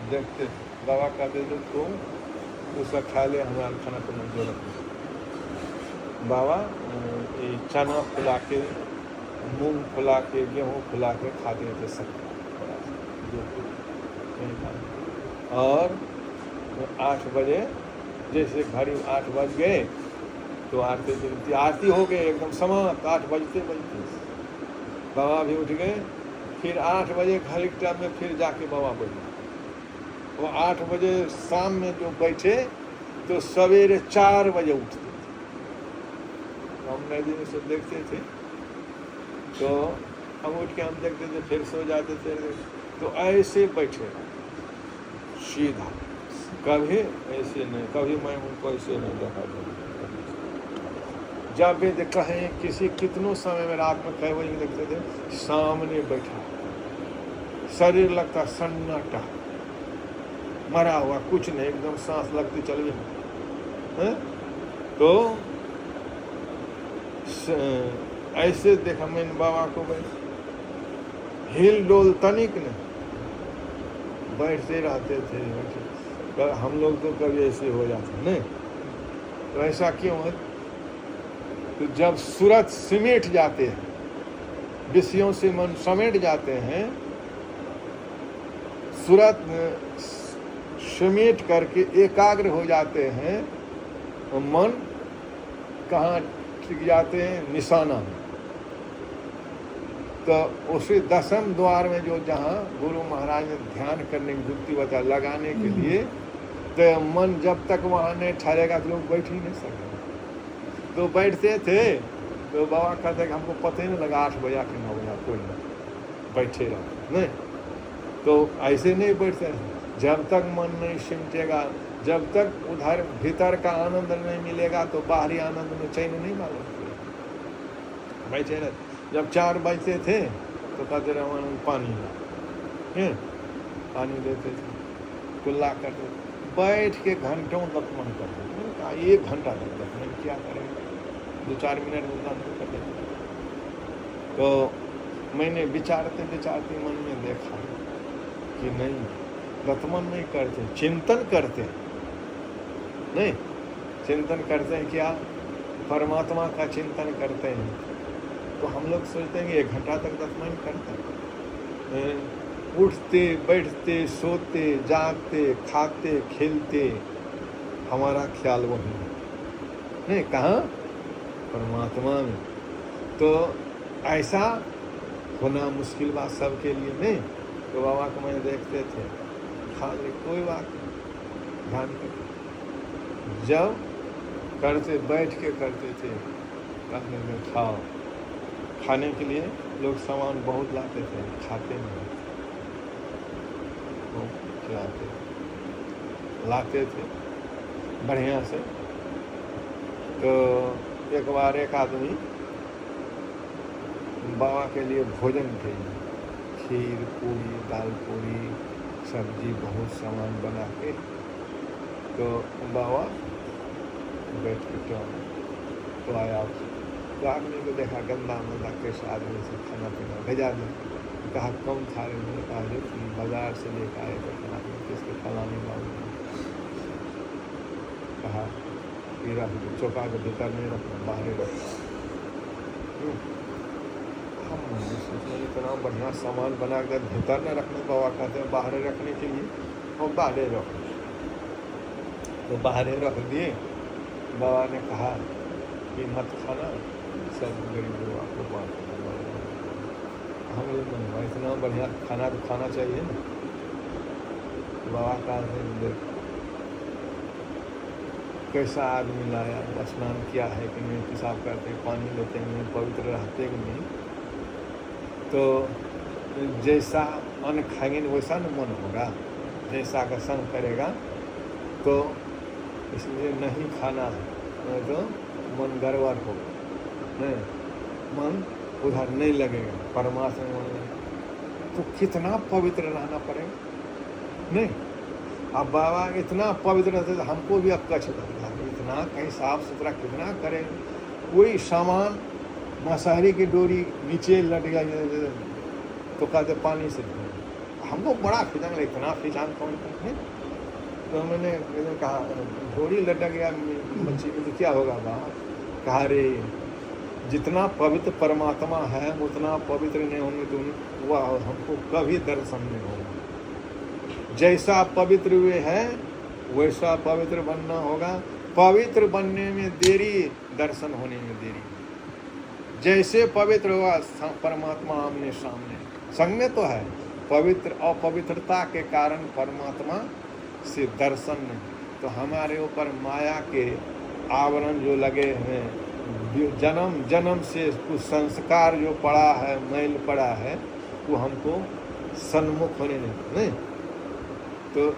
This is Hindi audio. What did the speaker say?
देखते बाबा कहते थे तुम उसका खा ले, हमारा खाना को नहीं जरूरत नहीं। बाबा ये चना फुला के, मूंग फुला के, गेहूँ फुला के खाते थे सब थोड़ा सा, और 8 बजे जैसे घड़ी 8 बज गए तो आरती हो गए एकदम समाप्त। 8 बजते बाबा भी उठ गए। फिर 8 बजे घड़ी टाइम में फिर जाके बाबा बैठे। वो 8 बजे शाम में जो बैठे तो सवेरे 4 बजे उठते थे। हम नए दिन से देखते थे तो हम उठ के हम देखते थे, फिर सो जाते थे। तो ऐसे बैठे सीधा, कभी ऐसे नहीं, कभी मैं उनको ऐसे नहीं देखा। जब भी कहें किसी कितनों समय में रात में कई बजे देखते थे सामने बैठा, शरीर लगता सन्नाटा, मरा हुआ, कुछ नहीं, एकदम सांस लगती चल गई। तो ऐसे देखा मैंने बाबा को, हिल डोल तनिक नहीं, बैठते रहते थे। हम लोग तो कभी ऐसे हो जाते नहीं। तो ऐसा क्यों है? तो जब सूरत सिमेट जाते हैं, विषयों से मन समेट जाते हैं, सूरत समेट करके एकाग्र हो जाते हैं, और मन कहाँ टिक जाते हैं? निशाना में। तो उसी 10वें द्वार में जो जहाँ गुरु महाराज ने ध्यान करने की युक्ति बता लगाने के लिए, तो मन जब तक वहाँ नहीं ठहरेगा तो लोग बैठ ही नहीं सकते। तो बैठते थे तो बाबा कहते कि हमको पता ही नहीं लगा 8 बजा कि 9 बजा, कोई नहीं, बैठे रहो नहीं। तो ऐसे नहीं बैठते, जब तक मन नहीं सिमटेगा, जब तक उधर भीतर का आनंद नहीं मिलेगा तो बाहरी आनंद में चैन नहीं मालूम बैठे रहते। जब 4 बजते थे तो कहते रहे पानी ला, पानी देते थे, कुल्ला करते, बैठ के घंटों लक्ष्मण करते। मैंने कहा 1 घंटा तक लक्ष्मण क्या करेंगे, 2-4 मिनट में कर देते। तो मैंने विचारते विचारते मन में देखा कि नहीं, लक्ष्मण नहीं करते, चिंतन करते नहीं, चिंतन करते हैं क्या? परमात्मा का चिंतन करते हैं। तो हम लोग सोचते हैं कि 1 घंटा तक लक्ष्मण करते हैं, उठते बैठते सोते जागते खाते खेलते, हमारा ख्याल वही नहीं, कहाँ? परमात्मा में। तो ऐसा होना मुश्किल बात सबके लिए नहीं। तो बाबा को मैं देखते थे, खाली कोई बात नहीं, ध्यान करते, जब करते बैठ के करते थे, कहने में खाओ, खाने के लिए लोग सामान बहुत लाते थे, खाते नहीं, तो खिलाते लाते थे बढ़िया से। तो एक बार एक आदमी बाबा के लिए भोजन भेजा, खीर पूरी दाल पूरी सब्जी बहुत सामान बना के। तो बाबा बैठ के तो आया, तो आदमी को देखा गंदा मंदा कैसा आदमी से खाना पीना भेजा दे। कहा कौन खा रहे हैं? कहा जो बाजार से लेकर आए थे खाना पीना, किसके फलाने मांग। कहा कि रख चौका के भीतर नहीं रखना, बाहर रखना। हम इतना बढ़िया सामान बना कर भीतर न रखने, बाबा कहते हैं बाहर रखने के लिए, और बाहर रख, तो बाहर रख दिए। बाबा ने कहा कि मत खाना, सब गरीब लोग आपको बात। हम लोग इतना बढ़िया खाना तो खाना चाहिए ना। बाबा कहते देख कैसा आदमी लाया, स्नान किया है कि नहीं, पेशाब करते पानी लेते नहीं, पवित्र रहते कि नहीं। तो जैसा अन्न खाएंगे वैसा न मन होगा, जैसा का संग करेगा। तो इसलिए नहीं खाना है, नहीं तो मन गड़बड़ होगा, नहीं मन उधर नहीं लगेगा, परमात्मा मन लगेगा। तो कितना पवित्र रहना पड़ेगा नहीं। अब बाबा इतना पवित्र रहते तो हमको भी अब कच्छ लगता है, इतना कहीं साफ सुथरा कितना करेंगे। कोई सामान मशहरी की डोरी नीचे लट गया तो कहते पानी से हमको बड़ा खिंचान, इतना खिंचान कौन है। तो मैंने कहा घोड़ी लटक गया मच्छी में तो क्या होगा बाबा। कहा रे जितना पवित्र परमात्मा है उतना पवित्र नहीं होने तो वह हमको कभी दर्शन नहीं होगा। जैसा पवित्र हुए है वैसा पवित्र बनना होगा। पवित्र बनने में देरी, दर्शन होने में देरी। जैसे पवित्र हुआ परमात्मा आमने सामने, संग में तो है, पवित्र अपवित्रता के कारण परमात्मा से दर्शन नहीं। तो हमारे ऊपर माया के आवरण जो लगे हैं, जन्म जन्म से कुछ संस्कार जो पड़ा है, मैल पड़ा है, वो हमको सन्मुख होने नहीं। तो